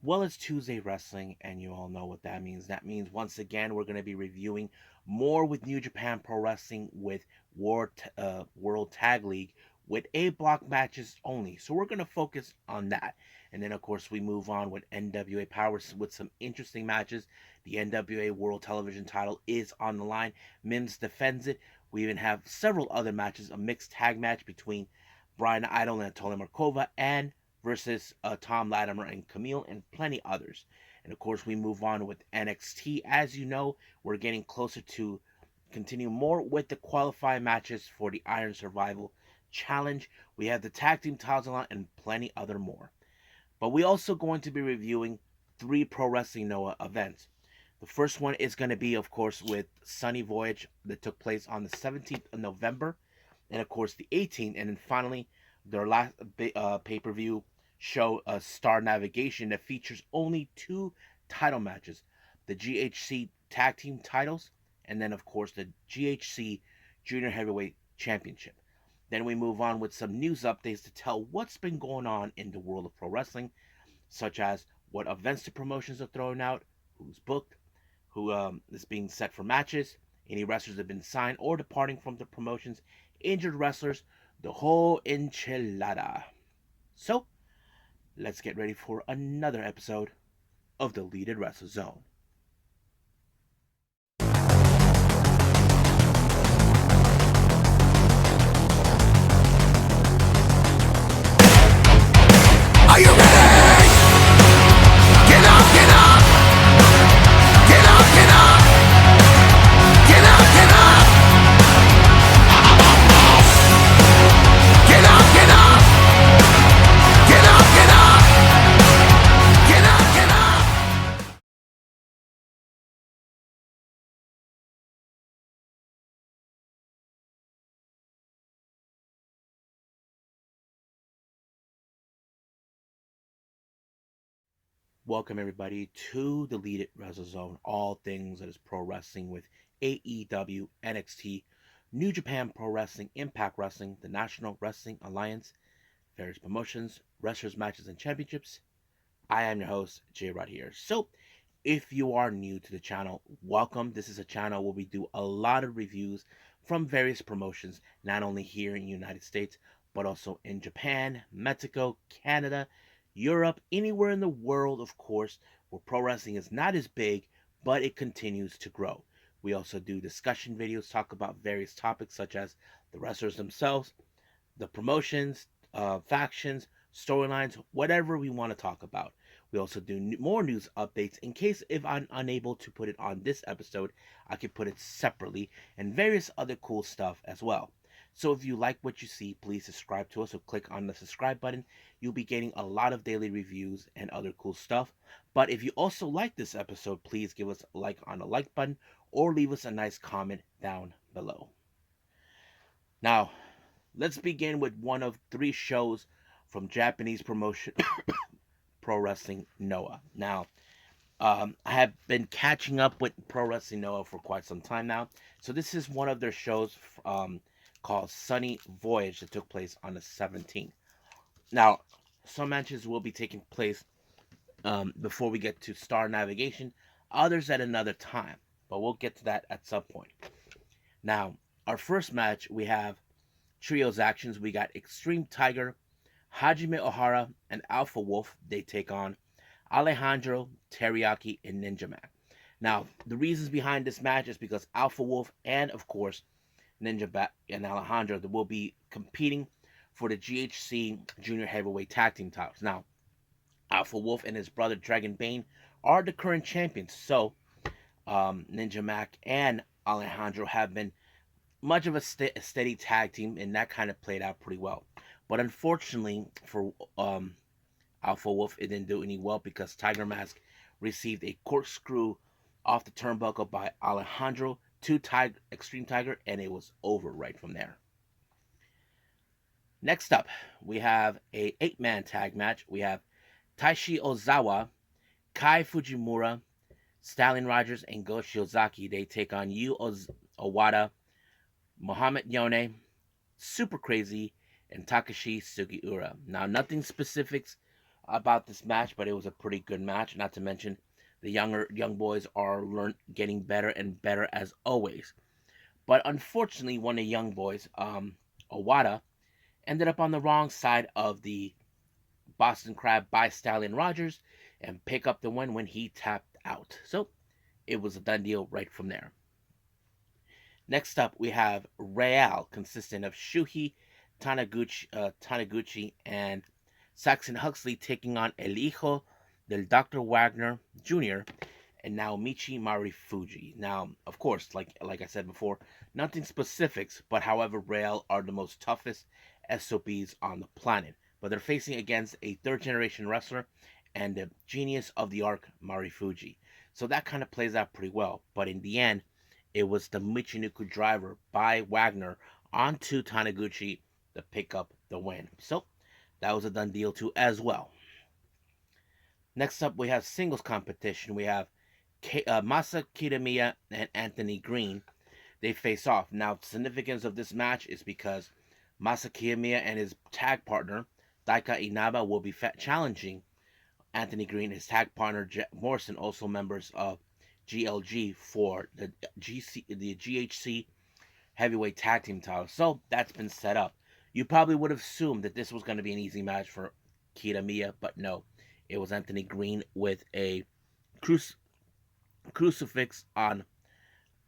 Well, it's Tuesday Wrestling, and you all know what that means. That means once again we're going to be reviewing more with New Japan Pro Wrestling with World Tag League with A block matches only. So we're going to focus on that. And then, of course, we move on with NWA Powerrr with some interesting matches. The NWA World Television title is on the line. Mims defends it. We even have several other matches, a mixed tag match between Brian Idol and Anatoly Markova, and versus Tom Latimer and Camille, and plenty others. And of course, we move on with NXT. As you know, we're getting closer to continue more with the qualifying matches for the Iron Survival Challenge. We have the tag team titles on and plenty other more. But we also going to be reviewing 3 Pro Wrestling Noah events. The first one is going to be, of course, with Sunny Voyage that took place on the 17th of November, and of course the 18th, and then finally their last pay-per-view show, Star Navigation, that features only 2 title matches: the GHC Tag Team titles, and then of course the GHC Junior Heavyweight Championship. Then we move on with some news updates to tell what's been going on in the world of pro wrestling, such as what events the promotions are throwing out, who's booked, who is being set for matches, any wrestlers that have been signed or departing from the promotions, injured wrestlers, the whole enchilada. So, let's get ready for another episode of the Deleted Wrestle Zone. Are you ready? Get up, get up! Get up, get up! Get up, get up! Get up, get up! Get up, get up! Get up, get up! Welcome everybody to the Deleted Wrestle Zone, all things that is pro wrestling with AEW, NXT, New Japan Pro Wrestling, Impact Wrestling, the National Wrestling Alliance, various promotions, wrestlers, matches, and championships. I am your host, Jay Rod here. So, if you are new to the channel, welcome. This is a channel where we do a lot of reviews from various promotions, not only here in the United States, but also in Japan, Mexico, Canada, Europe, anywhere in the world, of course, where pro wrestling is not as big, but it continues to grow. We also do discussion videos, talk about various topics such as the wrestlers themselves, the promotions, factions, storylines, whatever we want to talk about. We also do more news updates in case if I'm unable to put it on this episode, I can put it separately, and various other cool stuff as well. So if you like what you see, please subscribe to us, or click on the subscribe button. You'll be getting a lot of daily reviews and other cool stuff. But if you also like this episode, please give us a like on the like button, or leave us a nice comment down below. Now, let's begin with one of 3 shows from Japanese promotion Pro Wrestling Noah. Now, I have been catching up with Pro Wrestling Noah for quite some time now. So this is one of their shows called Sunny Voyage that took place on the 17th. Now, some matches will be taking place before we get to Star Navigation, others at another time. But we'll get to that at some point. Now, our first match, we have Trios Actions. We got Extreme Tiger, Hajime Ohara, and Alpha Wolf. They take on Alejandro, Teriyaki, and Ninja Mac. Now, the reasons behind this match is because Alpha Wolf and, of course, Ninja Mac and Alejandro will be competing for the GHC Junior Heavyweight Tag Team titles. Now, Alpha Wolf and his brother Dragon Bane are the current champions. So, Ninja Mac and Alejandro have been much of a steady tag team, and that kind of played out pretty well. But unfortunately for Alpha Wolf, it didn't do any well because Tiger Mask received a corkscrew off the turnbuckle by Alejandro to Extreme Tiger, and it was over right from there. Next up, we have a 8-man tag match. We have Taishi Ozawa, Kai Fujimura, Stallion Rogers, and Go Shiozaki. They take on Yu Owada, Muhammad Yone, Super Crazy, and Takashi Sugiura. Now, nothing specifics about this match, but it was a pretty good match. Not to mention, the young boys are getting better and better as always. But unfortunately, one of the young boys, Owada, ended up on the wrong side of the Boston Crab by Stallion Rogers and pick up the win when he tapped out. So it was a done deal right from there. Next up, we have Real, consisting of Shuhei Taniguchi and Saxon Huxley taking on El Hijo del Dr. Wagner Jr. and Naomichi Marufuji. Now, of course, like I said before, nothing specifics, but however, Real are the most toughest SOBs on the planet. But they're facing against a third generation wrestler and the genius of the arc, Marufuji. So that kind of plays out pretty well. But in the end, it was the Michinoku driver by Wagner onto Taniguchi to pick up the win. So that was a done deal too as well. Next up, we have singles competition. We have Masa Kitamiya and Anthony Green. They face off. Now, the significance of this match is because Masa Kitamiya and his tag partner, Daika Inaba, will be challenging Anthony Green, his tag partner, Jack Morrison, also members of GLG, for the GHC heavyweight tag team title. So that's been set up. You probably would have assumed that this was going to be an easy match for Kitamiya, but no. It was Anthony Green with a crucifix um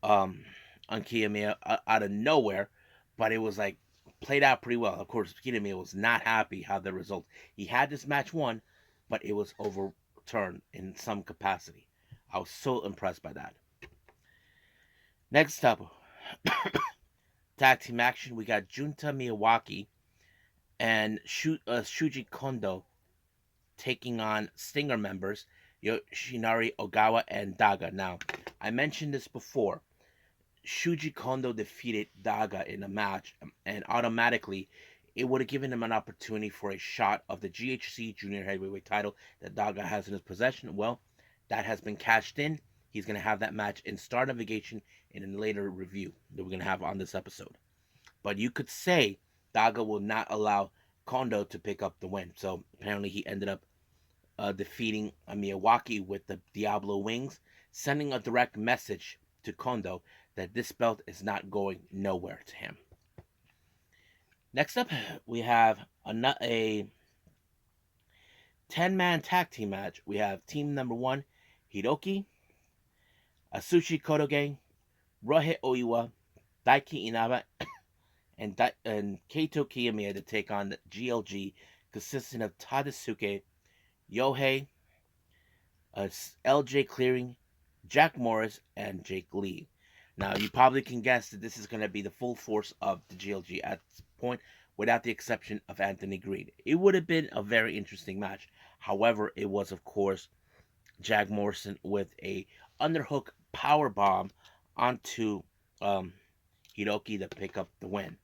on Kitamiya out of nowhere, but it was like played out pretty well. Of course, Kitamiya was not happy how the result. He had this match won, but it was overturned in some capacity. I was so impressed by that. Next up, tag team action. We got Junta Miyawaki and Shuji Kondo taking on Stinger members Yoshinari Ogawa and Daga. Now, I mentioned this before. Shuji Kondo defeated Daga in a match, and automatically it would have given him an opportunity for a shot of the GHC Junior Heavyweight title that Daga has in his possession. Well, that has been cashed in. He's going to have that match in Star Navigation in a later review that we're going to have on this episode. But you could say Daga will not allow Kondo to pick up the win. So apparently he ended up defeating Miyawaki with the Diablo wings, sending a direct message to Kondo that this belt is not going nowhere to him. Next up, we have a 10-man tag team match. We have team number 1, Hiroki, Asushi Kodoge, Rohei Oiwa, Daiki Inaba, and Keito Kiyomiya to take on the GLG, consisting of Tadasuke, Yohei, LJ Clearing, Jack Morris, and Jake Lee. Now, you probably can guess that this is going to be the full force of the GLG at this point, without the exception of Anthony Green. It would have been a very interesting match. However, it was, of course, Jack Morrison with a underhook power bomb onto Hiroki to pick up the win.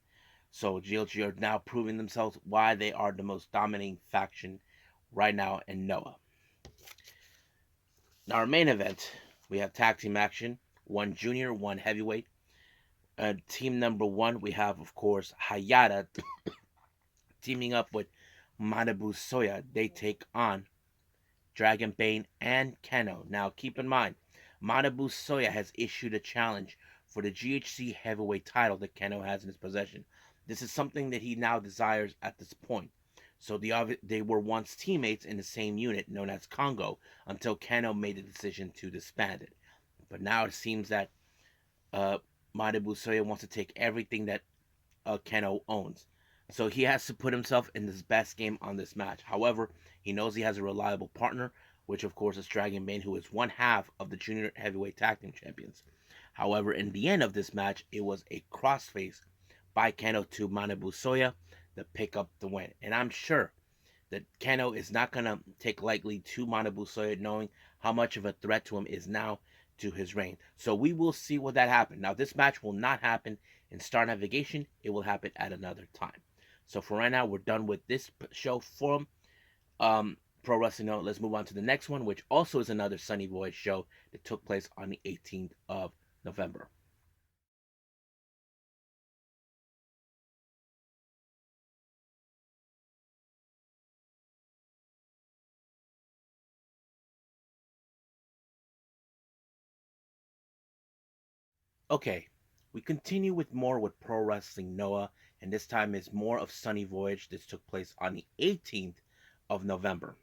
So GLG are now proving themselves why they are the most dominating faction right now in Noah. Now, our main event, we have tag team action. 1 junior, 1 heavyweight. Team number 1, we have, of course, Hayata teaming up with Manabu Soya. They take on Dragon Bane and Keno. Now, keep in mind, Manabu Soya has issued a challenge for the GHC heavyweight title that Keno has in his possession. This is something that he now desires at this point. So they were once teammates in the same unit known as Congo until Keno made the decision to disband it. But now it seems that Manabu Soya wants to take everything that Keno owns. So he has to put himself in his best game on this match. However, he knows he has a reliable partner, which of course is Dragon Bane, who is one half of the junior heavyweight tag team champions. However, in the end of this match, it was a crossface by Keno to Manabu Soya to pick up the win. And I'm sure that Keno is not going to take lightly to Manabu Soya, knowing how much of a threat to him is now to his reign. So we will see what that happens. Now, this match will not happen in Star Navigation. It will happen at another time. So for right now, we're done with this show from Pro Wrestling Note. Let's move on to the next one, which also is another Sunny Voyage show that took place on the 18th of November. Okay, we continue with more with Pro Wrestling Noah, and this time is more of Sunny Voyage. This took place on the 18th of November.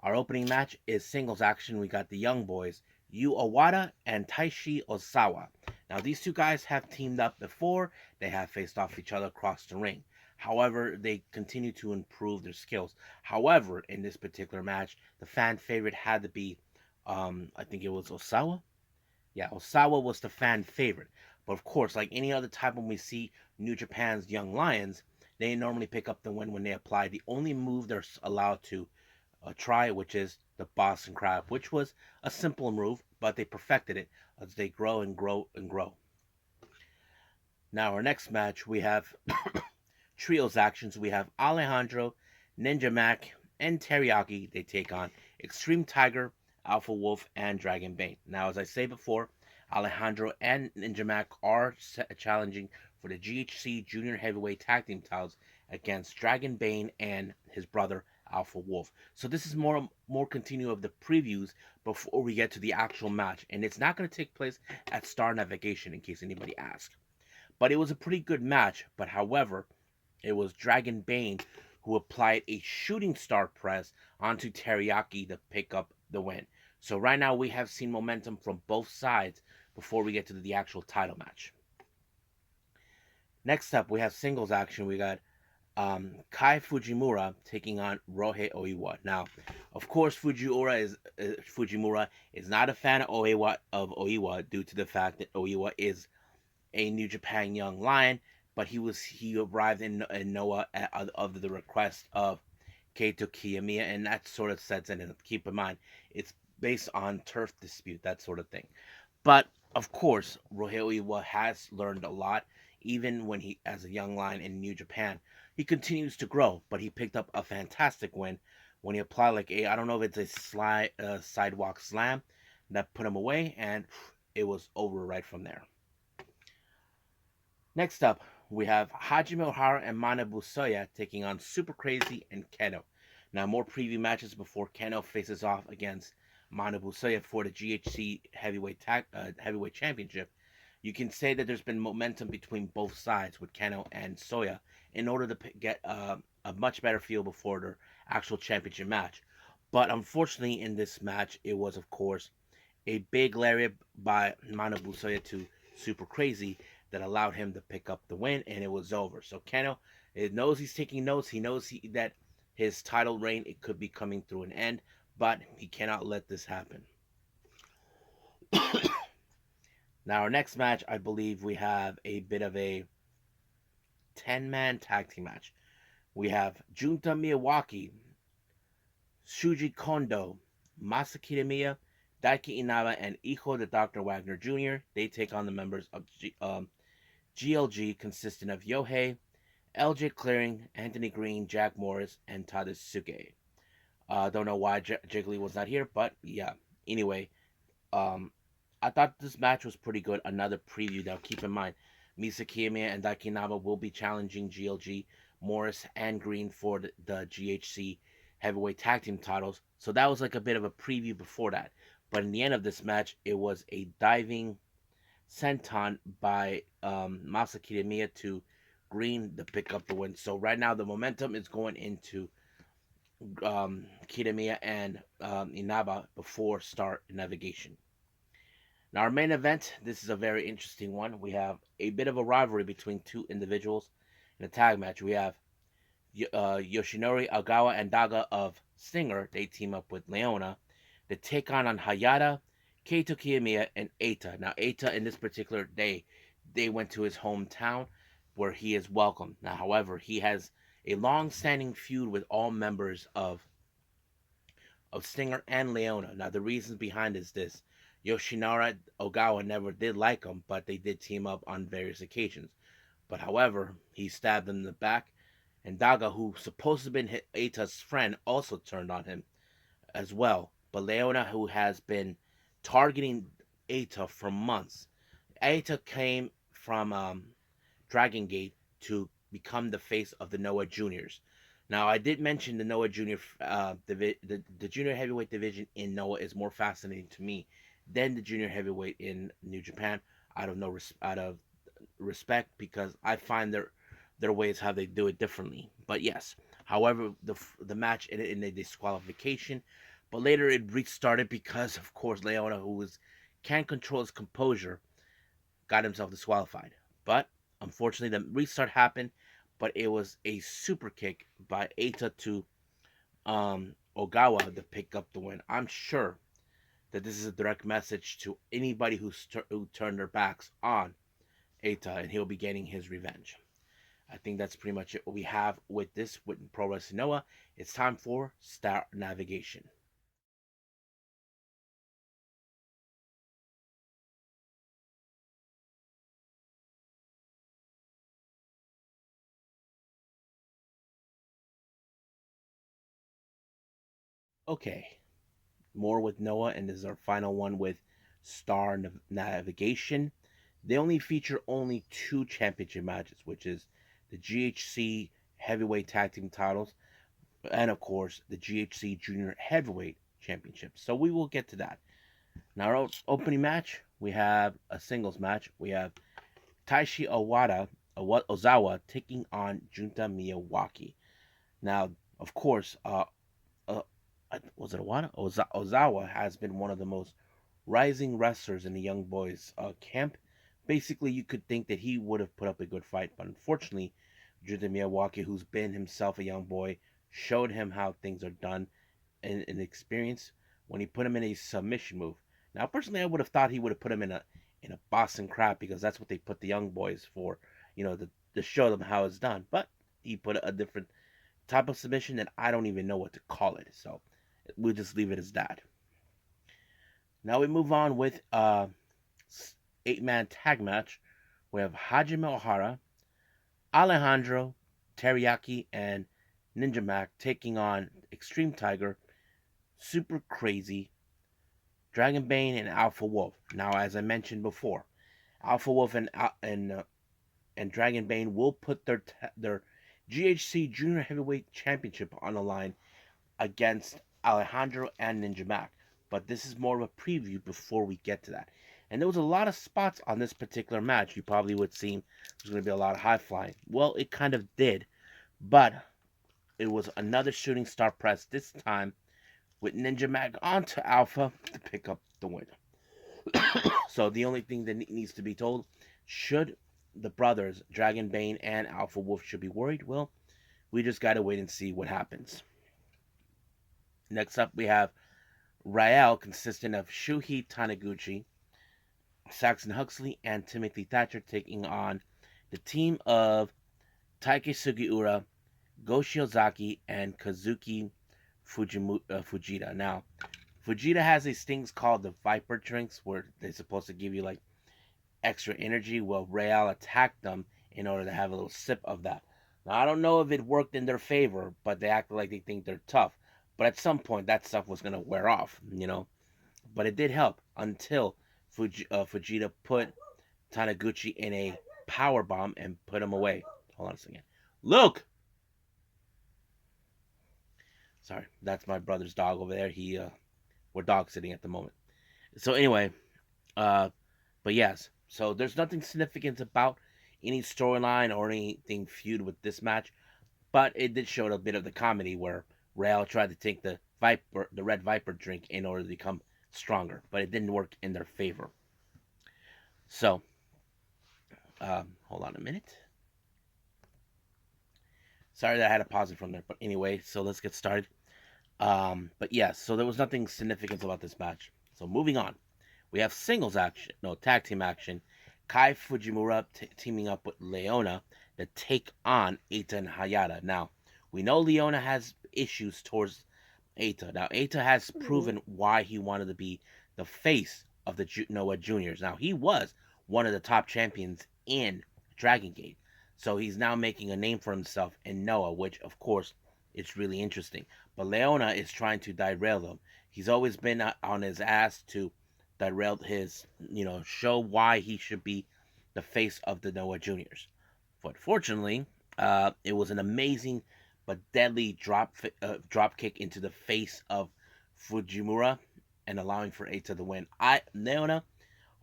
Our opening match is singles action. We got the Young Boys, Yu Owada and Taishi Osawa. Now, these two guys have teamed up before, they have faced off each other across the ring. However, they continue to improve their skills. However, in this particular match, the fan favorite had to be, I think it was Osawa. Yeah, Osawa was the fan favorite. But of course, like any other time when we see New Japan's Young Lions, they normally pick up the win when they apply the only move they're allowed to try, which is the Boston Crab, which was a simple move, but they perfected it as they grow and grow and grow. Now, our next match, we have trios actions. We have Alejandro, Ninja Mac, and Teriyaki. They take on Extreme Tiger, Alpha Wolf, and Dragon Bane. Now, as I say before, Alejandro and Ninja Mac are challenging for the GHC Junior Heavyweight Tag Team titles against Dragon Bane and his brother Alpha Wolf. So this is more continue of the previews before we get to the actual match, and it's not going to take place at Star Navigation in case anybody asks. But it was a pretty good match. But however, it was Dragon Bane who applied a shooting star press onto Teriyaki to pick up the win. So right now we have seen momentum from both sides before we get to the actual title match. Next up, we have singles action. We got Kai Fujimura taking on Rohei Oiwa. Now, of course, Fujimura is not a fan of Oiwa due to the fact that Oiwa is a New Japan Young Lion, but he arrived in Noah of the request of Keito Kiyomiya, and that sort of sets in. And keep in mind, it's based on turf dispute, that sort of thing. But of course, Rohei Oiwa has learned a lot, even when he, as a young lion in New Japan, he continues to grow. But he picked up a fantastic win when he applied like I don't know if it's a sidewalk slam that put him away, and it was over right from there. Next up, we have Hajime Ohara and Manabu Soya taking on Super Crazy and Keno. Now, more preview matches before Keno faces off against Manabu Soya for the GHC Heavyweight Championship. You can say that there's been momentum between both sides with Keno and Soya in order to get a much better feel before their actual championship match. But unfortunately, in this match, it was, of course, a big lariat by Manabu Soya to Super Crazy that allowed him to pick up the win, and it was over. So Keno knows he's taking notes. He knows that his title reign it could be coming through an end, but he cannot let this happen. Now, our next match, I believe we have a bit of a 10-man tag team match. We have Junta Miyawaki, Shuji Kondo, Masaki Miya, Daiki Inaba, and Iho the Dr. Wagner Jr. They take on the members of GLG, consisting of Yohei, LJ Clearing, Anthony Green, Jack Morris, and Tadasuke. Don't know why Jiggly was not here, but yeah. Anyway, I thought this match was pretty good. Another preview. Now, keep in mind, Misa Kiyomiya and Daiki Inaba will be challenging GLG, Morris, and Green for the GHC heavyweight tag team titles. So that was like a bit of a preview before that. But in the end of this match, it was a diving senton by Masaki Miya to Green to pick up the win. So right now the momentum is going into Kitamiya and Inaba before start navigation. Now our main event, this is a very interesting one. We have a bit of a rivalry between two individuals in a tag match. We have Yoshinori Agawa and Daga of Stinger. They team up with Leona. They take on Hayata, Keito Kiyomiya, and Eita. Now, Eita, in this particular day, they went to his hometown where he is welcome. Now, however, he has a long-standing feud with all members of Stinger and Leona. Now, the reasons behind is this. Yoshinari Ogawa never did like him, but they did team up on various occasions. But however, he stabbed him in the back, and Daga, who supposed to have been Eita's friend, also turned on him as well. But Leona, who has been targeting Eita for months, Eita came from Dragon Gate to become the face of the Noah Juniors. Now, I did mention the Noah Junior, the junior heavyweight division in Noah is more fascinating to me than the junior heavyweight in New Japan. out of respect, because I find their ways how they do it differently. But yes, however, the match ended in a disqualification, but later it restarted because of course Leona, who was can't control his composure, got himself disqualified. But unfortunately, the restart happened, but it was a super kick by Eita to Ogawa to pick up the win. I'm sure that this is a direct message to anybody who turned their backs on Eita, and he'll be getting his revenge. I think that's pretty much it what we have with this with Pro Wrestling Noah. It's time for Star Navigation. Okay, more with Noah, and this is our final one with Star Navigation. They only feature only two championship matches, which is the GHC Heavyweight Tag Team titles, and of course the GHC Junior Heavyweight Championship. So we will get to that. Now, our opening match, we have a singles match. We have Taishi Ozawa taking on Junta Miyawaki. Now, of course, uh, was it Owada? Ozawa has been one of the most rising wrestlers in the Young Boys camp. Basically, you could think that he would have put up a good fight, but unfortunately, Junta Miyawaki, who's been himself a young boy, showed him how things are done in experience when he put him in a submission move. Now, personally, I would have thought he would have put him in a Boston crab, because that's what they put the young boys for, to show them how it's done. But he put a different type of submission that I don't even know what to call it. So we'll just leave it as that. Now we move on with 8-man tag match. We have Hajime Ohara, Alejandro, Teriyaki, and Ninja Mac taking on Extreme Tiger, Super Crazy, Dragon Bane, and Alpha Wolf. Now, as I mentioned before, Alpha Wolf and Dragon Bane will put their GHC Junior Heavyweight Championship on the line against Alejandro and Ninja Mac. But this is more of a preview before we get to that. And there was a lot of spots on this particular match. You probably would seem there's going to be a lot of high flying. Well, it kind of did, but it was another shooting star press, this time with Ninja Mac onto Alpha to pick up the win. So the only thing that needs to be told, should the brothers Dragon Bane and Alpha Wolf should be worried, well, we just gotta wait and see what happens. Next up, we have Rael, consisting of Shuhei Taniguchi, Saxon Huxley, and Timothy Thatcher, taking on the team of Taike Sugiura, Go Shiozaki, and Kazuki Fujita. Now, Fujita has these things called the Viper drinks, where they're supposed to give you like extra energy. Well, Real attacked them in order to have a little sip of that. Now, I don't know if it worked in their favor, but they act like they think they're tough. But at some point, that stuff was going to wear off. But it did help until Fujita put Taniguchi in a power bomb and put him away. Hold on a second. Luke! Sorry, that's my brother's dog over there. We're dog sitting at the moment. So anyway, uh, but yes, so there's nothing significant about any storyline or anything feud with this match, but it did show a bit of the comedy where Real tried to take the red Viper drink in order to become stronger, but it didn't work in their favor. So, hold on a minute. Sorry that I had to pause it from there, but anyway, so let's get started. But yes, so there was nothing significant about this match. So moving on, we have tag team action. Kai Fujimura teaming up with Leona to take on Eita and Hayata. Now, we know Leona has issues towards Eita. Now, Eita has proven why he wanted to be the face of the Noah Juniors. Now, he was one of the top champions in Dragon Gate. So he's now making a name for himself in Noah, which, of course, it's really interesting. But Leona is trying to derail them. He's always been on his ass to derail show why he should be the face of the Noah Juniors. But fortunately, it was an amazing but deadly drop kick into the face of Fujimura and allowing for Eita to win. Leona,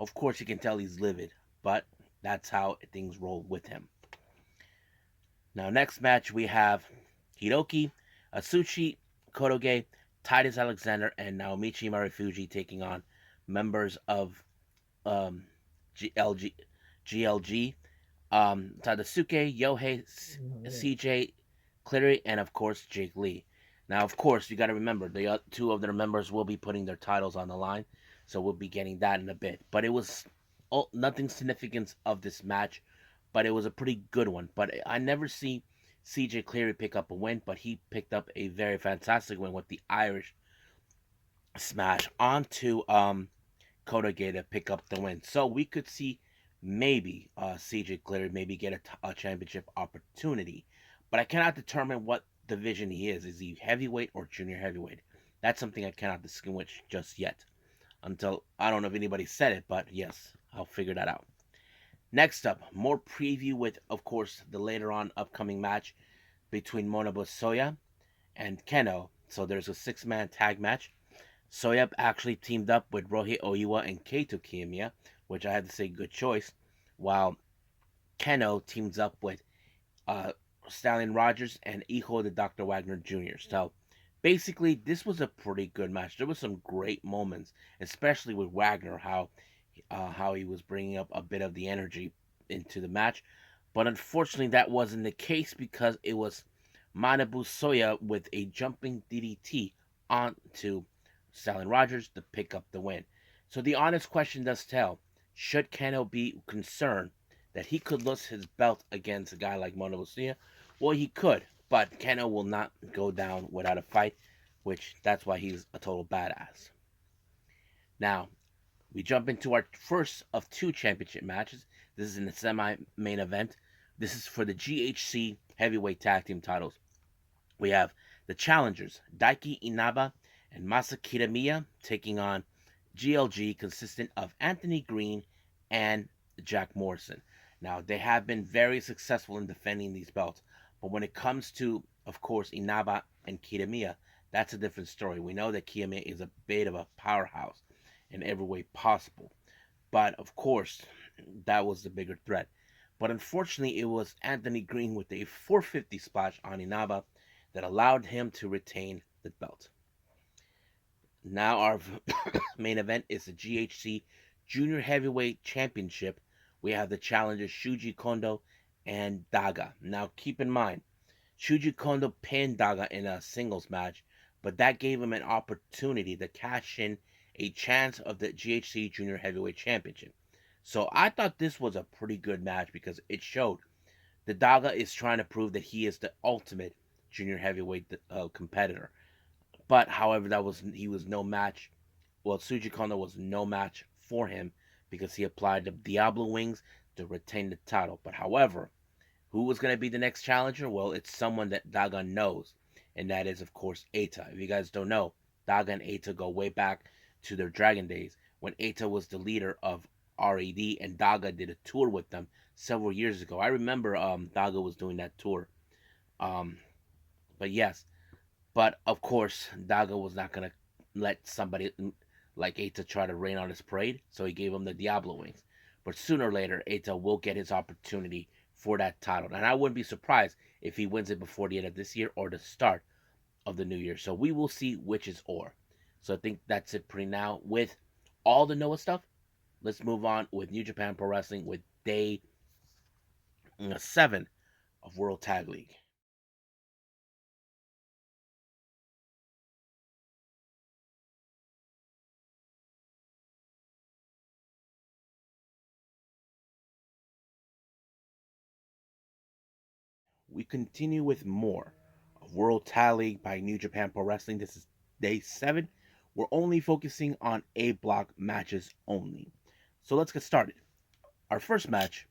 of course, you can tell he's livid. but that's how things roll with him. Now, next match we have Hiroki, Asuchi, Kotoge, Titus Alexander, and Naomichi Marufuji taking on members of um, GLG, Tadasuke, Yohei, CJ, Cleary, and of course Jake Lee. Now, of course, you got to remember the two of their members will be putting their titles on the line, so we'll be getting that in a bit. But it was nothing significant of this match, but it was a pretty good one. But I never see CJ Cleary pick up a win, but he picked up a very fantastic win with the Irish smash onto Kotoge to pick up the win. So we could see maybe CJ Cleary maybe get a championship opportunity, but I cannot determine what division he is. Is he heavyweight or junior heavyweight? That's something I cannot distinguish just yet. Until I don't know if anybody said it, but yes, I'll figure that out. Next up, more preview with, of course, the later on upcoming match between Monobu Soya and Keno. So there's a 6-man tag match. Soya actually teamed up with Rohit Oiwa and Keito Kiyomiya, which I had to say good choice, while Keno teams up with uh, Stallion Rogers and Iho the Dr. Wagner Jr. So basically, this was a pretty good match. There was some great moments, especially with Wagner, how he was bringing up a bit of the energy into the match. But unfortunately, that wasn't the case because it was Manabu Soya with a jumping DDT onto Stallion Rogers to pick up the win. So the honest question does tell, should Keno be concerned that he could lose his belt against a guy like Manabu Soya? Well, he could, but Keno will not go down without a fight, which that's why he's a total badass. Now, we jump into our first of 2 championship matches. This is in the semi-main event. This is for the GHC heavyweight tag team titles. We have the challengers, Daiki Inaba and Masa Kitamiya, taking on GLG, consistent of Anthony Green and Jack Morrison. Now, they have been very successful in defending these belts, but when it comes to, of course, Inaba and Kitamiya, that's a different story. We know that Kitamiya is a bit of a powerhouse in every way possible, but of course, that was the bigger threat. But unfortunately, it was Anthony Green with a 450 splash on Inaba that allowed him to retain the belt. Now our main event is the GHC Junior Heavyweight Championship. We have the challengers Shuji Kondo and Daga. Now keep in mind, Shuji Kondo pinned Daga in a singles match, but that gave him an opportunity to cash in a chance of the GHC Junior Heavyweight Championship. So I thought this was a pretty good match because it showed the Daga is trying to prove that he is the ultimate junior heavyweight competitor. But however, he was no match. Well, Shuji Kondo was no match for him because he applied the Diablo wings to retain the title. But however, who was going to be the next challenger? Well, it's someone that Daga knows, and that is, of course, Eita. If you guys don't know, Daga and Eita go way back to their Dragon days when Eita was the leader of RAD and Daga did a tour with them several years ago. I remember Daga was doing that tour. Um, but yes, but of course, Daga was not going to let somebody like Eita try to rain on his parade, so he gave him the Diablo wings. But sooner or later, Eita will get his opportunity for that title. And I wouldn't be surprised if he wins it before the end of this year or the start of the new year. So we will see which is or. So I think that's it pretty now with all the Noah stuff. Let's move on with New Japan Pro Wrestling with day 7 of World Tag League. We continue with more of World Tag League by New Japan Pro Wrestling. This is day 7. We're only focusing on A block matches only. So let's get started. Our first match,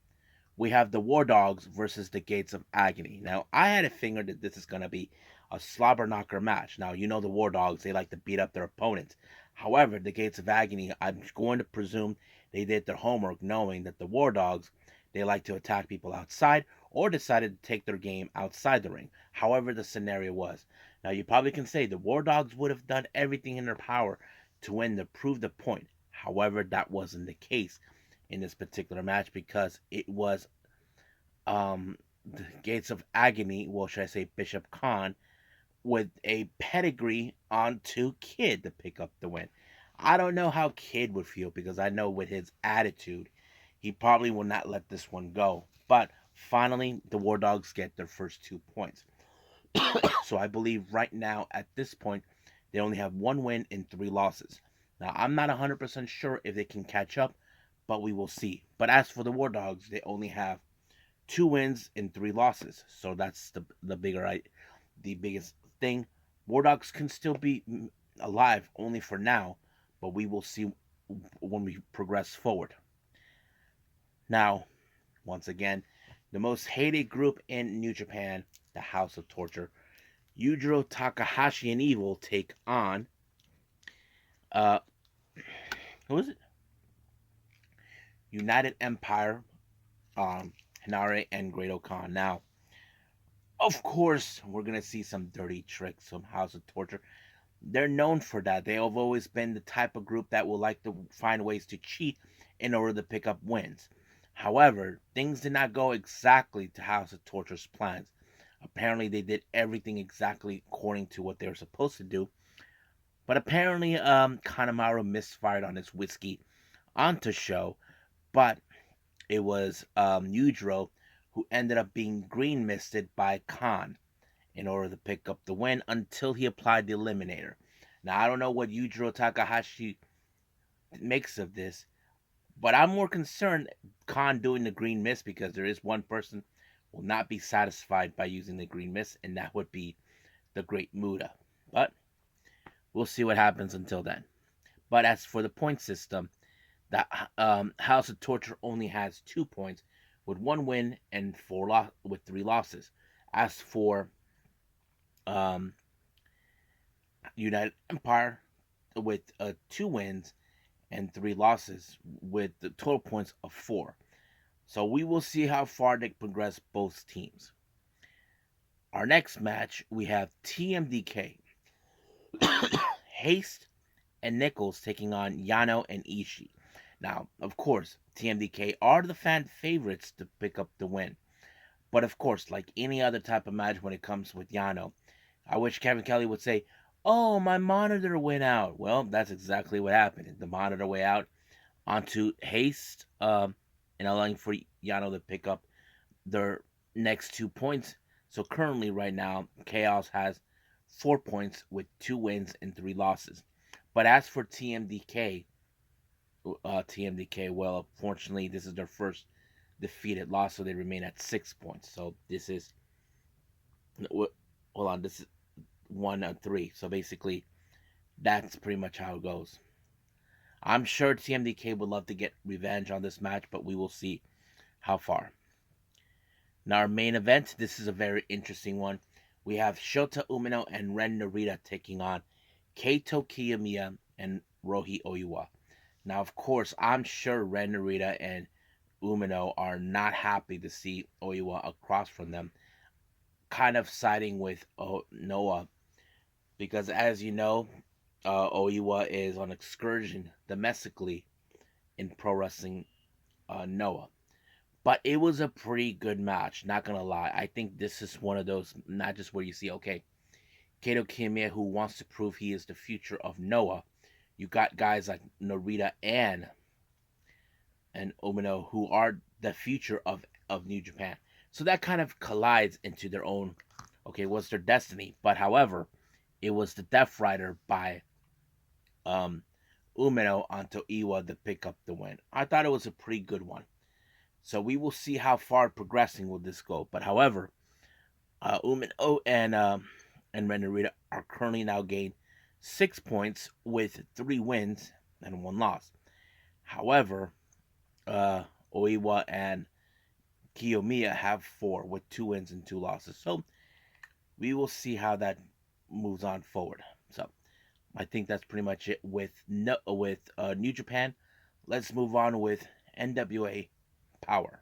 we have the War Dogs versus the Gates of Agony. Now, I had a finger that this is going to be a slobber knocker match. Now, you know the War Dogs, they like to beat up their opponents. However, the Gates of Agony, I'm going to presume they did their homework knowing that the War Dogs, they like to attack people outside or decided to take their game outside the ring. However, the scenario was. Now, you probably can say the War Dogs would have done everything in their power to win to prove the point. However, that wasn't the case in this particular match because it was the Gates of Agony, well, should I say Bishop Khan, with a pedigree onto Kid to pick up the win. I don't know how Kid would feel because I know with his attitude, he probably will not let this one go. But finally, the War Dogs get their first 2 points. So I believe right now, at this point, they only have one win and 3 losses. Now, I'm not 100% sure if they can catch up, but we will see. But as for the War Dogs, they only have 2 wins and 3 losses. So that's the biggest thing. War Dogs can still be alive only for now, but we will see when we progress forward. Now, once again, the most hated group in New Japan, the House of Torture, Yujiro Takahashi and Evil take on uh who is it? United Empire, Hinare and Great Khan. Now, of course, we're gonna see some dirty tricks from House of Torture. They're known for that. They have always been the type of group that will like to find ways to cheat in order to pick up wins. However, things did not go exactly to House of Torture's plans. Apparently, they did everything exactly according to what they were supposed to do. But apparently, Kanemaru misfired on his whiskey onto show. But it was Yujiro who ended up being green misted by Khan in order to pick up the win until he applied the eliminator. Now, I don't know what Yujiro Takahashi makes of this, but I'm more concerned Khan doing the green mist because there is one person will not be satisfied by using the green mist, and that would be the Great Muta. But we'll see what happens until then. But as for the point system, the House of Torture only has 2 points with 1 win and with 3 losses. As for um, United Empire with 2 wins and 3 losses with the total points of 4. So we will see how far they progress both teams. Our next match, we have TMDK, Haste and Nichols taking on Yano and Ishii. Now, of course, TMDK are the fan favorites to pick up the win. But of course, like any other type of match when it comes with Yano, I wish Kevin Kelly would say, "Oh, my monitor went out." Well, that's exactly what happened. The monitor went out onto Haste, and allowing for Yano to pick up their next 2 points. So currently, right now, Chaos has 4 points with 2 wins and 3 losses. But as for TMDK, well, unfortunately, this is their first defeated loss, so they remain at 6 points. So this is, hold on, this is 1-3. So basically, that's pretty much how it goes. I'm sure TMDK would love to get revenge on this match, but we will see how far. Now, our main event, this is a very interesting one. We have Shota Umino and Ren Narita taking on Keito Kiyomiya and Rohi Oiwa. Now, of course, I'm sure Ren Narita and Umino are not happy to see Oiwa across from them, kind of siding with Noah, because as you know, Oiwa is on excursion domestically in pro wrestling Noah. But it was a pretty good match, not gonna lie. I think this is one of those, not just where you see, okay, Kato Kiyomiya who wants to prove he is the future of Noah. You got guys like Narita and Umino who are the future of New Japan. So that kind of collides into their own, okay, what's their destiny. But however, it was the Death Rider by Umino onto Iwa to pick up the win. I thought it was a pretty good one. So we will see how far progressing will this go. But however, Umino and Ren Narita are currently now gained 6 points with 3 wins and 1 loss. However, Oiwa and Kiyomiya have 4 with 2 wins and 2 losses. So we will see how that moves on forward. So I think that's pretty much it with New Japan. Let's move on with NWA Powerrr.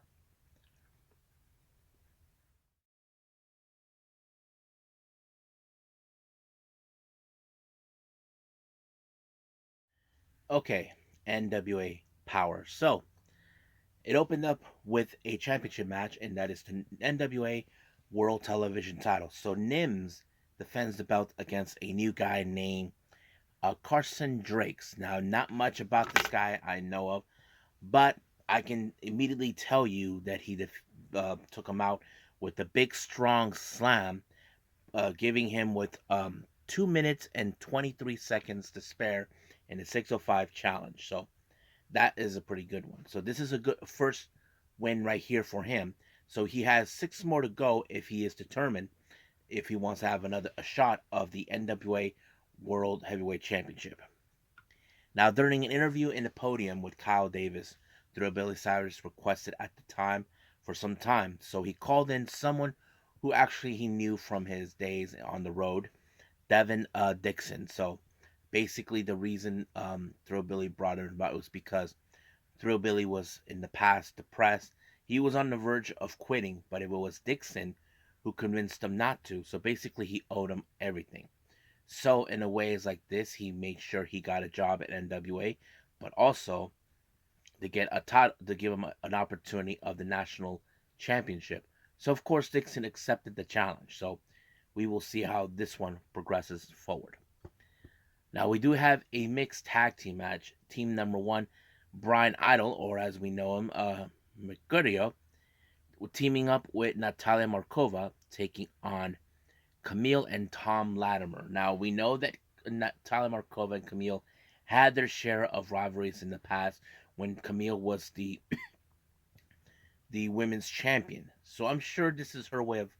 Okay, NWA Powerrr. So It opened up with a championship match, and that is the NWA World Television title. So Nims defends the belt against a new guy named Carson Drakes. Now, not much about this guy I know of, but I can immediately tell you that he took him out with a big, strong slam, giving him with 2 minutes and 23 seconds to spare in the 605 challenge. So that is a pretty good one. So this is a good first win right here for him. So he has 6 more to go if he is determined if he wants to have a shot of the NWA World Heavyweight Championship. Now, during an interview in the podium with Kyle Davis, Billy Cyrus requested at the time for some time, so he called in someone who actually he knew from his days on the road, Devin Dixon. So basically, the reason Billy brought him about was because Billy was in the past depressed. He was on the verge of quitting, but it was Dixon who convinced him not to. So basically, he owed him everything. So in a ways like this, he made sure he got a job at NWA, but also to get a title to give him an opportunity of the national championship. So of course Dixon accepted the challenge. So we will see how this one progresses forward. Now we do have a mixed tag team match. Team number one, Brian Idol, or as we know him, Mercurio, teaming up with Natalia Markova, taking on Camille and Tom Latimer. Now we know that Natalia Markova and Camille had their share of rivalries in the past when Camille was the women's champion. So I'm sure this is her way of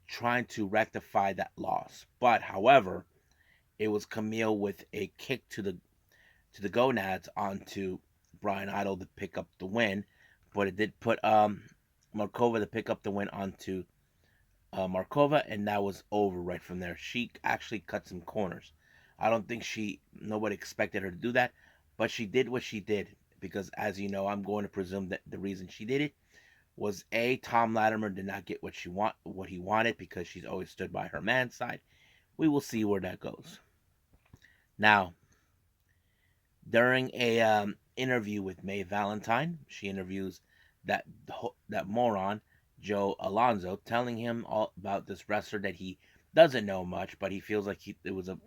trying to rectify that loss. But however, it was Camille with a kick to the gonads onto Brian Idol to pick up the win, but it did put Markova to pick up the win onto Markova, and that was over right from there. She actually cut some corners. I don't think nobody expected her to do that, but she did what she did because, as you know, I'm going to presume that the reason she did it was Tom Latimer did not get what he wanted because she's always stood by her man's side. We will see where that goes. Now, during a interview with May Valentine, she interviews that moron Joe Alonzo, telling him all about this wrestler that he doesn't know much, but he feels like it was a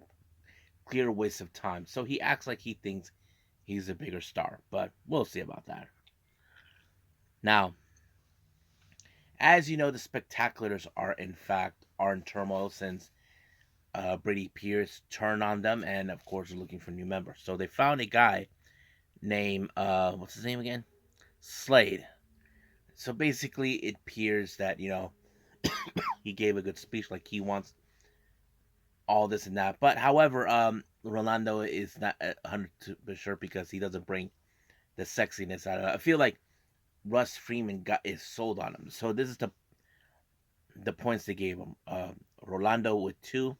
clear waste of time. So he acts like he thinks he's a bigger star, but we'll see about that. Now, as you know, the Spectaculars are in turmoil since Brady Pierce turned on them, and of course, are looking for new members. So they found a guy named what's his name again? Slade. So basically, it appears that he gave a good speech, like he wants all this and that. But however, Rolando is not 100% sure because he doesn't bring the sexiness out of it. I feel like Russ Freeman is sold on him. So this is the points they gave him. Rolando with 2,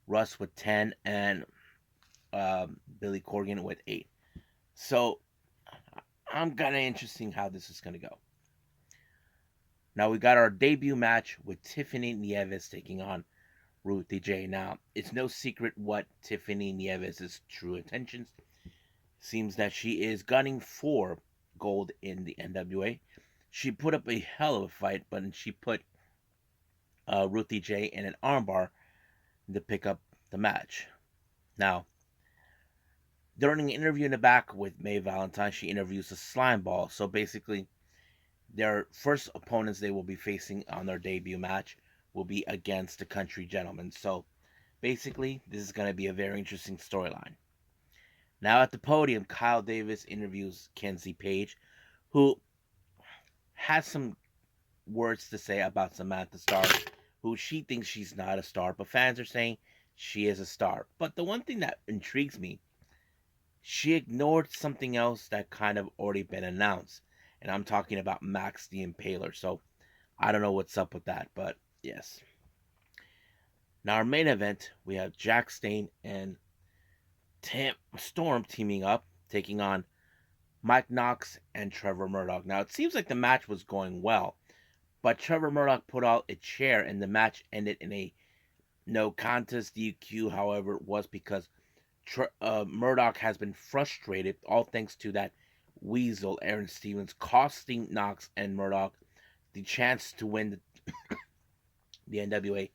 Russ with 10, and Billy Corgan with 8. So I'm kind of interesting how this is going to go. Now we got our debut match with Tiffany Nieves taking on Ruthie J. Now, it's no secret what Tiffany Nieves' true intentions. Seems that she is gunning for gold in the NWA. She put up a hell of a fight, but she put Ruthie J in an armbar to pick up the match. Now, during an interview in the back with May Valentine, she interviews a slime ball. So basically, their first opponents they will be facing on their debut match will be against the Country Gentlemen. So basically, this is going to be a very interesting storyline. Now at the podium, Kyle Davis interviews Kenzie Page, who has some words to say about Samantha Starr, who she thinks she's not a star, but fans are saying she is a star. But the one thing that intrigues me, she ignored something else that kind of already been announced. And I'm talking about Max the Impaler. So I don't know what's up with that, but yes. Now our main event, we have Jack Stain and Storm teaming up, taking on Mike Knox and Trevor Murdoch. Now it seems like the match was going well, but Trevor Murdoch put out a chair and the match ended in a no contest DQ. However, it was because Murdoch has been frustrated, all thanks to that Weasel Aaron Stevens, costing Knox and Murdoch the chance to win the NWA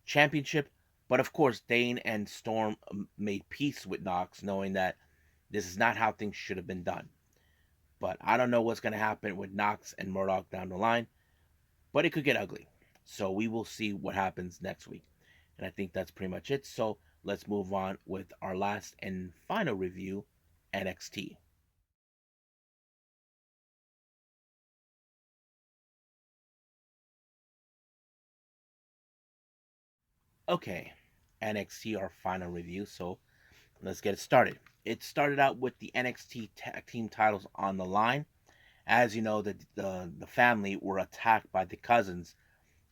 Championship. But of course, Dane and Storm made peace with Knox, knowing that this is not how things should have been done. But I don't know what's going to happen with Knox and Murdoch down the line, but it could get ugly. So we will see what happens next week. And I think that's pretty much it. So let's move on with our last and final review, NXT. Okay, NXT, our final review. So let's get it started. It started out with the NXT tag team titles on the line. As you know, the family were attacked by the cousins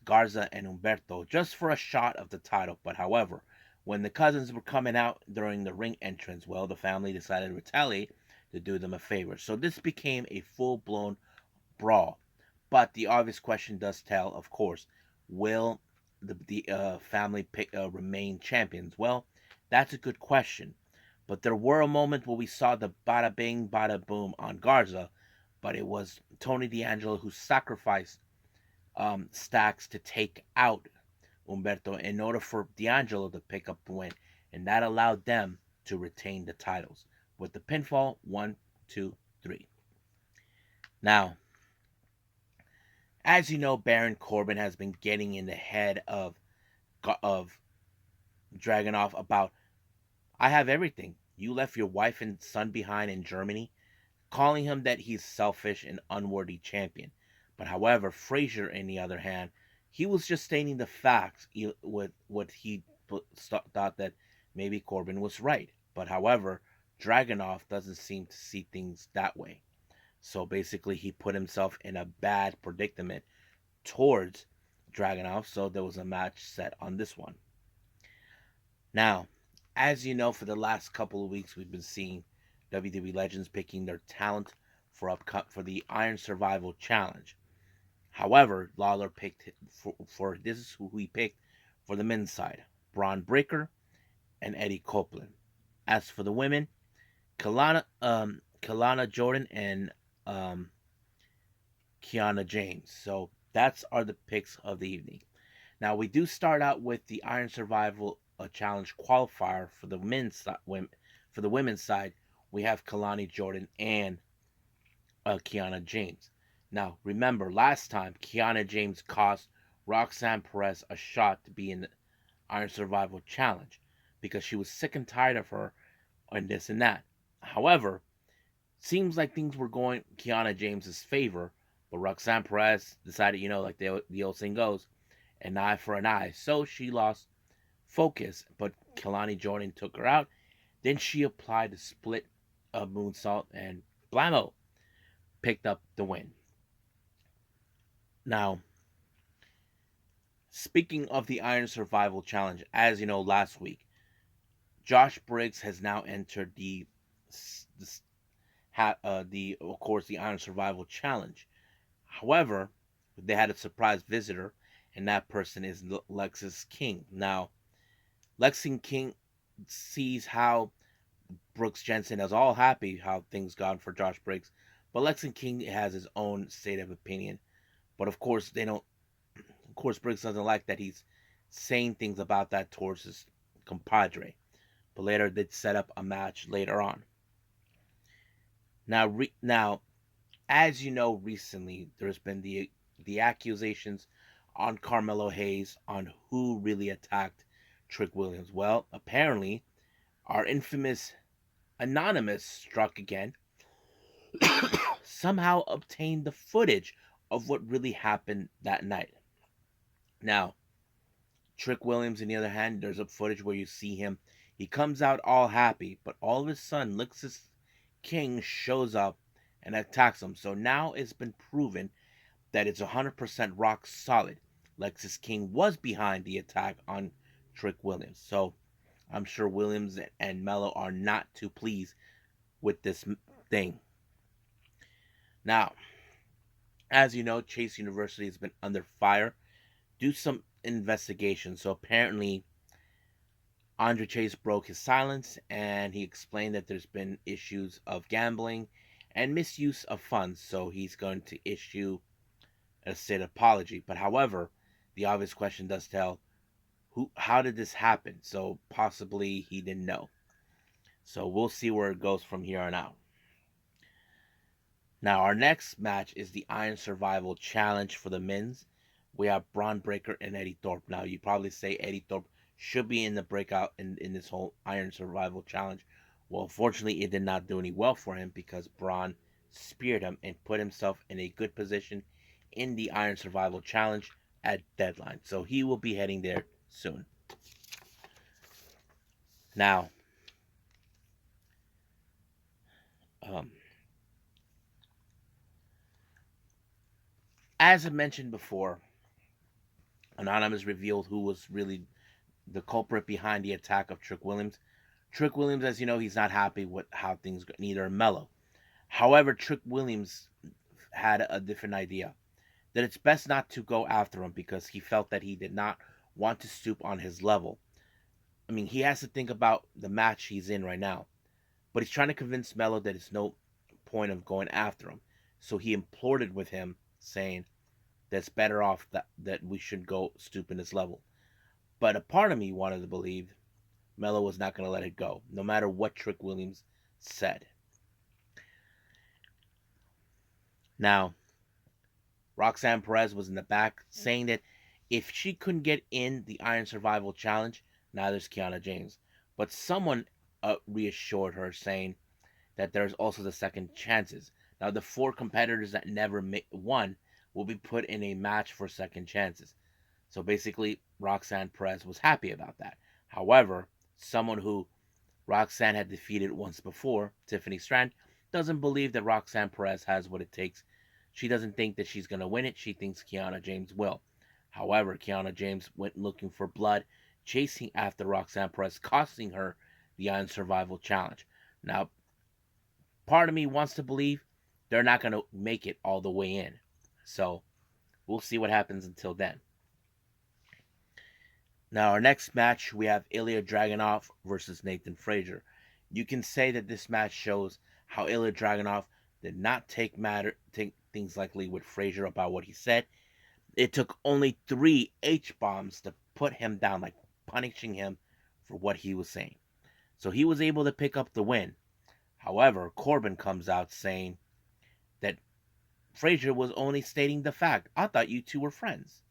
Garza and Humberto just for a shot of the title. But however, when the cousins were coming out during the ring entrance, well, the family decided to retaliate to do them a favor. So this became a full blown brawl. But the obvious question does tell, of course, will the family remain champions? Well, that's a good question. But there were a moment where we saw the bada bing, bada boom on Garza, but it was Tony D'Angelo who sacrificed Stacks to take out Humberto in order for D'Angelo to pick up the win, and that allowed them to retain the titles with the pinfall 1, 2, 3. Now, as you know, Baron Corbin has been getting in the head of Dragunov about, I have everything. You left your wife and son behind in Germany, calling him that he's selfish and unworthy champion. But however, Frazier, on the other hand, he was just stating the facts with what he thought that maybe Corbin was right. But however, Dragunov doesn't seem to see things that way. So basically, he put himself in a bad predicament towards Dragunov. So there was a match set on this one. Now, as you know, for the last couple of weeks, we've been seeing WWE legends picking their talent for the Iron Survival Challenge. However, Lawler picked for this is who he picked for the men's side: Braun Breaker and Eddie Copeland. As for the women, Kalana Jordan and um, Kiana James. So that's are the picks of the evening. Now we do start out with the Iron Survival Challenge qualifier for the for the women's side. We have Kalani Jordan and Kiana James. Now remember, last time Kiana James cost Roxanne Perez a shot to be in the Iron Survival Challenge because she was sick and tired of her and this and that. However, seems like things were going Kiana James's favor, but Roxanne Perez decided, like the old saying goes, an eye for an eye. So she lost focus, but Kalani Jordan took her out. Then she applied the split moonsault and blammo, picked up the win. Now, speaking of the Iron Survival Challenge, as you know, last week, Josh Briggs has now entered the of course the Iron Survival Challenge. However, they had a surprise visitor, and that person is Lexis King. Now, Lexis King sees how Brooks Jensen is all happy how things gone for Josh Briggs, but Lexis King has his own state of opinion. But of course, they don't. Of course, Briggs doesn't like that he's saying things about that towards his compadre. But later, they set up a match later on. Now, as you know, recently there's been the accusations on Carmelo Hayes on who really attacked Trick Williams. Well, apparently, our infamous Anonymous struck again, somehow obtained the footage of what really happened that night. Now, Trick Williams, on the other hand, there's a footage where you see him. He comes out all happy, but all of a sudden, Lexis King shows up and attacks him. So now it's been proven that it's 100% rock solid. Lexis King was behind the attack on Trick Williams. So I'm sure Williams and Mello are not too pleased with this thing. Now, as you know, Chase University has been under fire. Do some investigation. So apparently, Andre Chase broke his silence and he explained that there's been issues of gambling and misuse of funds, so he's going to issue a state apology. But however, the obvious question does tell, how did this happen? So possibly he didn't know. So we'll see where it goes from here on out. Now our next match is the Iron Survival Challenge for the men's. We have Braun Breaker and Eddie Thorpe. Now you probably say Eddie Thorpe should be in the breakout in this whole Iron Survival Challenge. Well, unfortunately, it did not do any well for him because Braun speared him and put himself in a good position in the Iron Survival Challenge at deadline. So he will be heading there soon. Now, as I mentioned before, Anonymous revealed who was really the culprit behind the attack of Trick Williams. Trick Williams, as you know, he's not happy with how things go, neither Mello. However, Trick Williams had a different idea, that it's best not to go after him because he felt that he did not want to stoop on his level. I mean, he has to think about the match he's in right now, but he's trying to convince Mello that it's no point of going after him. So he implored with him, saying that's better off that we should go stoop in his level. But a part of me wanted to believe Mello was not going to let it go, no matter what Trick Williams said. Now, Roxanne Perez was in the back saying that if she couldn't get in the Iron Survival Challenge, now there's Kiana James. But someone reassured her, saying that there's also the second chances. Now, the 4 competitors that never won will be put in a match for second chances. So basically, Roxanne Perez was happy about that. However, someone who Roxanne had defeated once before, Tiffany Strand, doesn't believe that Roxanne Perez has what it takes. She doesn't think that she's going to win it. She thinks Kiana James will. However, Kiana James went looking for blood, chasing after Roxanne Perez, costing her the Iron Survival Challenge. Now, part of me wants to believe they're not going to make it all the way in. So, we'll see what happens until then. Now, our next match, we have Ilya Dragunov versus Nathan Frazier. You can say that this match shows how Ilya Dragunov did not take things lightly with Frazier about what he said. It took only 3 H-bombs to put him down, like punishing him for what he was saying. So he was able to pick up the win. However, Corbin comes out saying that Frazier was only stating the fact. I thought you two were friends.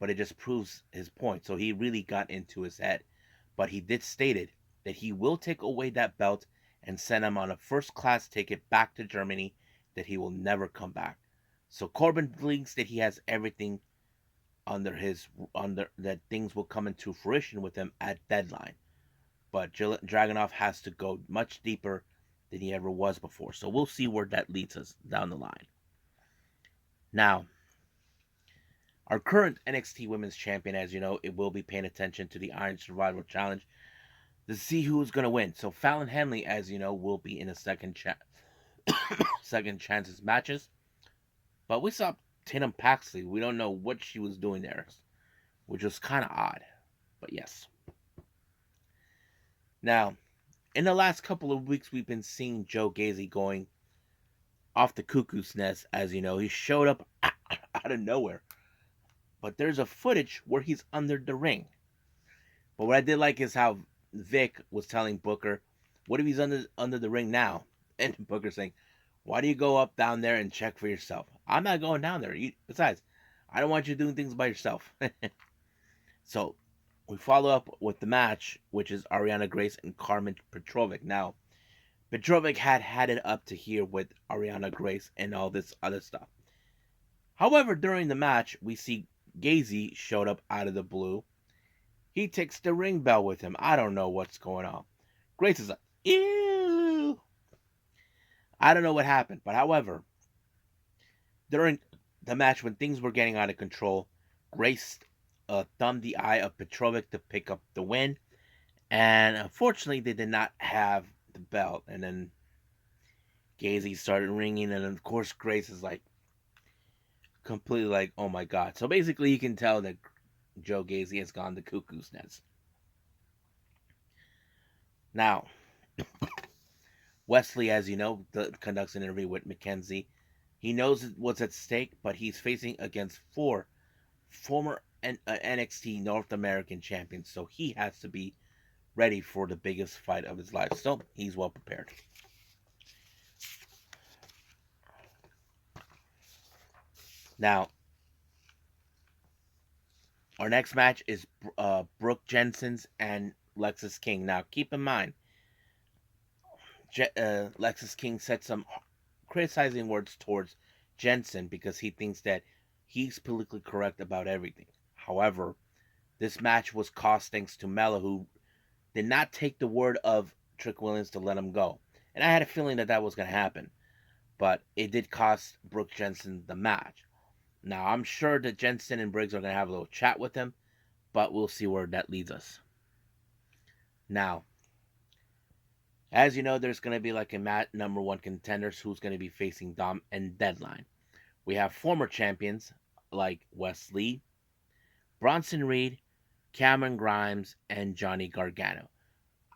But it just proves his point. So he really got into his head. But he did stated that he will take away that belt and send him on a first-class ticket back to Germany, that he will never come back. So Corbin believes that he has everything under that things will come into fruition with him at deadline. But Dragunov has to go much deeper than he ever was before. So we'll see where that leads us down the line. Now, our current NXT Women's Champion, as you know, it will be paying attention to the Iron Survival Challenge to see who is going to win. So Fallon Henley, as you know, will be in a second chances matches. But we saw Tatum Paxley. We don't know what she was doing there, which was kind of odd. But yes. Now, in the last couple of weeks, we've been seeing Joe Gacy going off the cuckoo's nest. As you know, he showed up out of nowhere. But there's a footage where he's under the ring. But what I did like is how Vic was telling Booker, what if he's under the ring now? And Booker saying, why do you go up down there and check for yourself? I'm not going down there. Besides, I don't want you doing things by yourself. So we follow up with the match, which is Ariana Grace and Carmen Petrovic. Now, Petrovic had it up to here with Ariana Grace and all this other stuff. However, during the match, we see Gacy showed up out of the blue. He takes the ring bell with him. I don't know what's going on. Grace is like, ew. I don't know what happened. But however, during the match when things were getting out of control, Grace thumbed the eye of Petrovic to pick up the win. And unfortunately, they did not have the belt. And then Gacy started ringing. And of course, Grace is like, completely like, oh my god. So basically you can tell that Joe Gacy has gone to cuckoo's nest. Now, Wesley, as you know, conducts an interview with McKenzie. He knows what's at stake, but he's facing against four former NXT North American champions, so he has to be ready for the biggest fight of his life. So he's well prepared. Now, our next match is Brooke Jensen's and Lexis King. Now, keep in mind, Lexis King said some criticizing words towards Jensen because he thinks that he's politically correct about everything. However, this match was cost thanks to Mella, who did not take the word of Trick Williams to let him go. And I had a feeling that was going to happen, but it did cost Brooke Jensen the match. Now, I'm sure that Jensen and Briggs are going to have a little chat with him, but we'll see where that leads us. Now, as you know, there's going to be like a number one contenders who's going to be facing Dom and Deadline. We have former champions like Wes Lee, Bronson Reed, Cameron Grimes, and Johnny Gargano.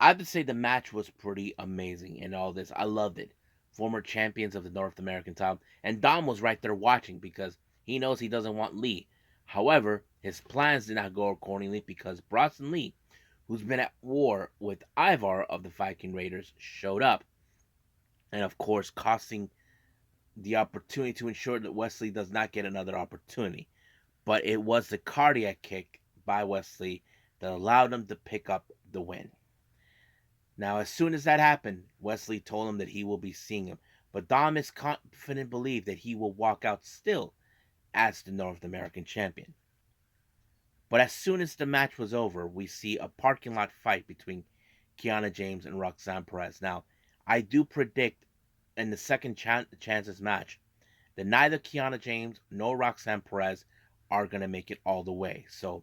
I have to say the match was pretty amazing and all this. I loved it. Former champions of the North American title. And Dom was right there watching because he knows he doesn't want Lee. However, his plans did not go accordingly because Bronson Lee, who's been at war with Ivar of the Viking Raiders, showed up. And of course, costing the opportunity to ensure that Wesley does not get another opportunity. But it was the cardiac kick by Wesley that allowed him to pick up the win. Now, as soon as that happened, Wesley told him that he will be seeing him. But Dom is confident believe that he will walk out still as the North American champion. But as soon as the match was over, we see a parking lot fight between Kiana James and Roxanne Perez. Now, I do predict in the second chances match that neither Kiana James nor Roxanne Perez are going to make it all the way. So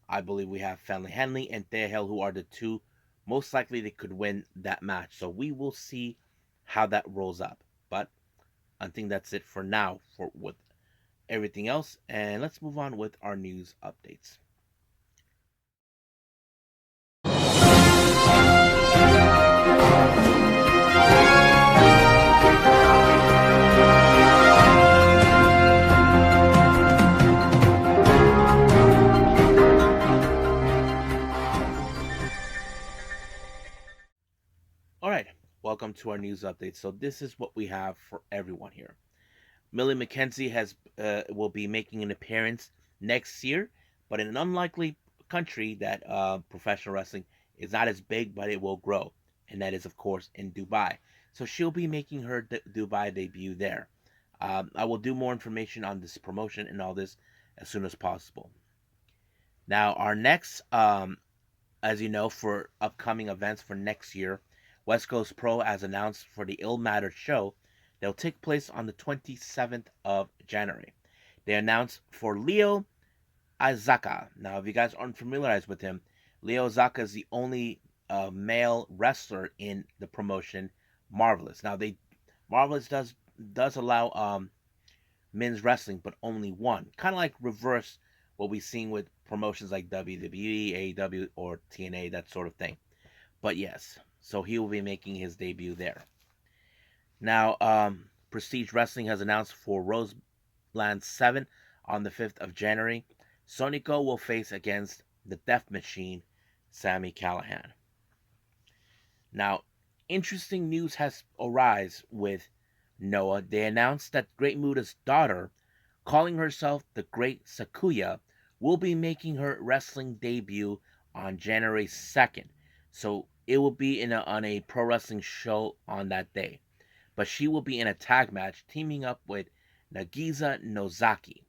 I believe we have Family Henley and Thea Hill, who are the two most likely they could win that match. So we will see how that rolls up. But I think that's it for now for with everything else. And let's move on with our news updates. All right, welcome to our news update. So this is what we have for everyone here. Millie McKenxie will be making an appearance next year, but in an unlikely country that professional wrestling is not as big, but it will grow, and that is of course in Dubai. So she'll be making her Dubai debut there. I will do more information on this promotion and all this as soon as possible. Now, our next, as you know, for upcoming events for next year, West Coast Pro has announced for the Ill Matter show that will take place on the 27th of January. They announced for Leo Azaka. Now, if you guys aren't familiarized with him, Leo Azaka is the only male wrestler in the promotion Marvelous. Now, Marvelous does allow men's wrestling, but only one. Kind of like reverse what we've seen with promotions like WWE, AEW, or TNA, that sort of thing. But yes, so he will be making his debut there. Now, Prestige Wrestling has announced for Roseland 7 on the 5th of January, Sonico will face against the Death Machine, Sami Callihan. Now, interesting news has arisen with Noah. They announced that Great Muta's daughter, calling herself the Great Sakuya, will be making her wrestling debut on January 2nd. So it will be on a pro wrestling show on that day. But she will be in a tag match teaming up with Nagisa Nozaki.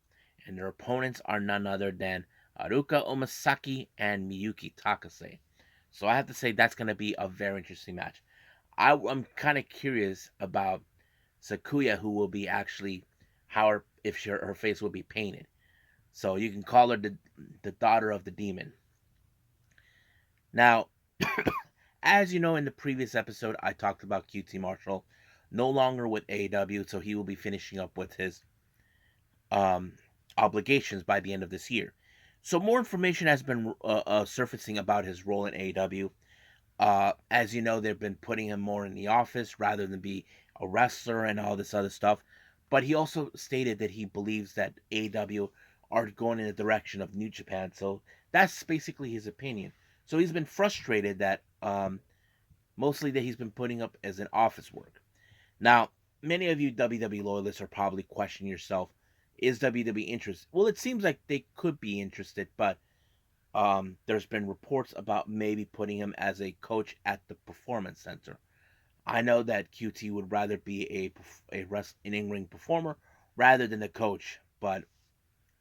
And their opponents are none other than Aruka Omasaki and Miyuki Takase. So I have to say that's going to be a very interesting match. I'm kind of curious about Sakuya, who will be actually if her face will be painted. So you can call her the daughter of the demon. Now, as you know, in the previous episode, I talked about QT Marshall, no longer with AEW, so he will be finishing up with his obligations by the end of this year. So more information has been surfacing about his role in AEW. As you know, they've been putting him more in the office rather than be a wrestler and all this other stuff. But he also stated that he believes that AEW are going in the direction of New Japan. So that's basically his opinion. So he's been frustrated that mostly that he's been putting up as an office work. Now, many of you WWE loyalists are probably questioning yourself, is WWE interested? Well, it seems like they could be interested, but there's been reports about maybe putting him as a coach at the Performance Center. I know that QT would rather be an in-ring performer rather than a coach, but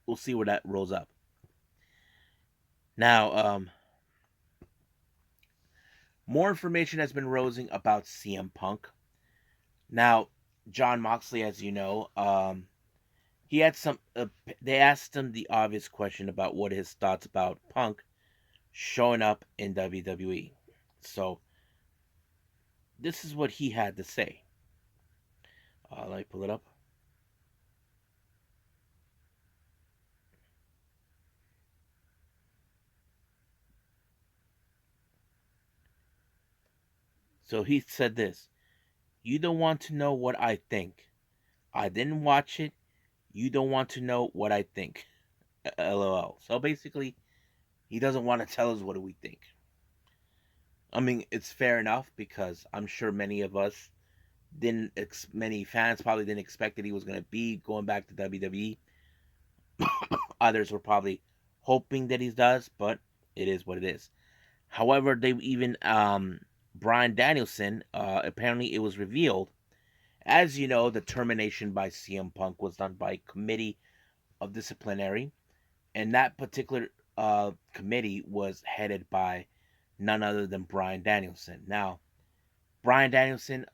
we'll see where that rolls up. Now, more information has been rising about CM Punk. Now, John Moxley, as you know, he had some. They asked him the obvious question about what his thoughts about Punk showing up in WWE. So this is what he had to say. Let me pull it up. So he said this: "You don't want to know what I think. I didn't watch it. You don't want to know what I think." LOL. So basically, he doesn't want to tell us what we think. I mean, it's fair enough because I'm sure many of us many fans probably didn't expect that he was going to be going back to WWE. Others were probably hoping that he does, but it is what it is. However, they even Brian Danielson, apparently it was revealed, as you know, the termination by CM Punk was done by a committee of disciplinary, and that particular committee was headed by none other than Brian Danielson. Now, Brian Danielson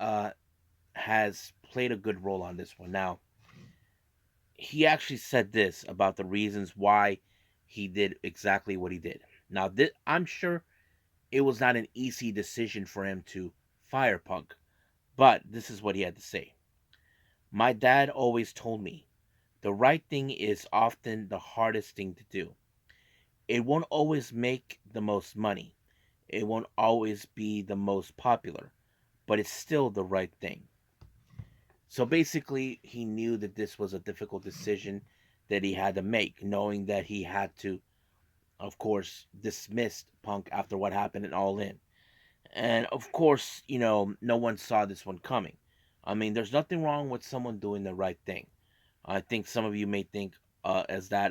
has played a good role on this one. Now, he actually said this about the reasons why he did exactly what he did. Now, I'm sure it was not an easy decision for him to fire Punk, but this is what he had to say. "My dad always told me the right thing is often the hardest thing to do. It won't always make the most money. It won't always be the most popular, but it's still the right thing." So basically, he knew that this was a difficult decision that he had to make, knowing that he had to, of course, dismiss Punk after what happened in All In. And of course, no one saw this one coming. I mean, there's nothing wrong with someone doing the right thing. I think some of you may think as that,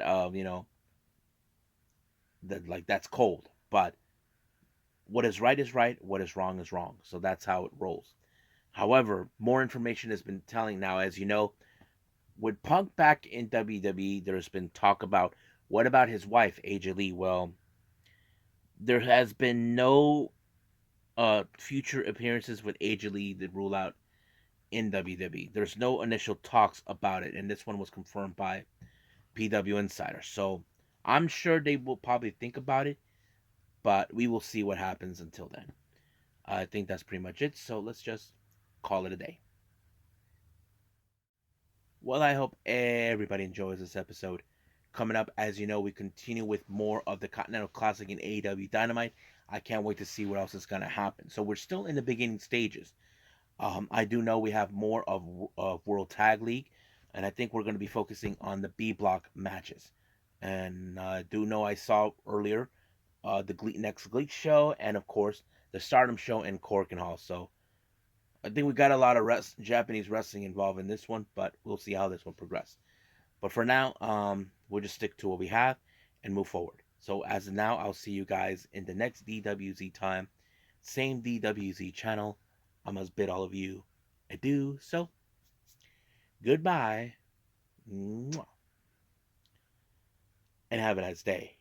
that like that's cold. But what is right, what is wrong. So that's how it rolls. However, more information has been telling now, as you know, with Punk back in WWE, there's been talk about what about his wife, AJ Lee? Well, there has been no future appearances with AJ Lee that rule out in WWE. There's no initial talks about it, and this one was confirmed by PW Insider. So I'm sure they will probably think about it, but we will see what happens until then. I think that's pretty much it. So let's just call it a day. Well, I hope everybody enjoys this episode. Coming up, as you know, we continue with more of the Continental Classic in AEW Dynamite. I can't wait to see what else is going to happen. So we're still in the beginning stages. I do know we have more of World Tag League, and I think we're going to be focusing on the B block matches. And I do know I saw earlier the next Gleek show, and of course the Stardom show in Cork and Hall. So I think we got a lot of Japanese wrestling involved in this one, but we'll see how this one progresses. But for now, we'll just stick to what we have and move forward. So as of now, I'll see you guys in the next DWZ time. Same DWZ channel. I must bid all of you adieu. So, goodbye. And have a nice day.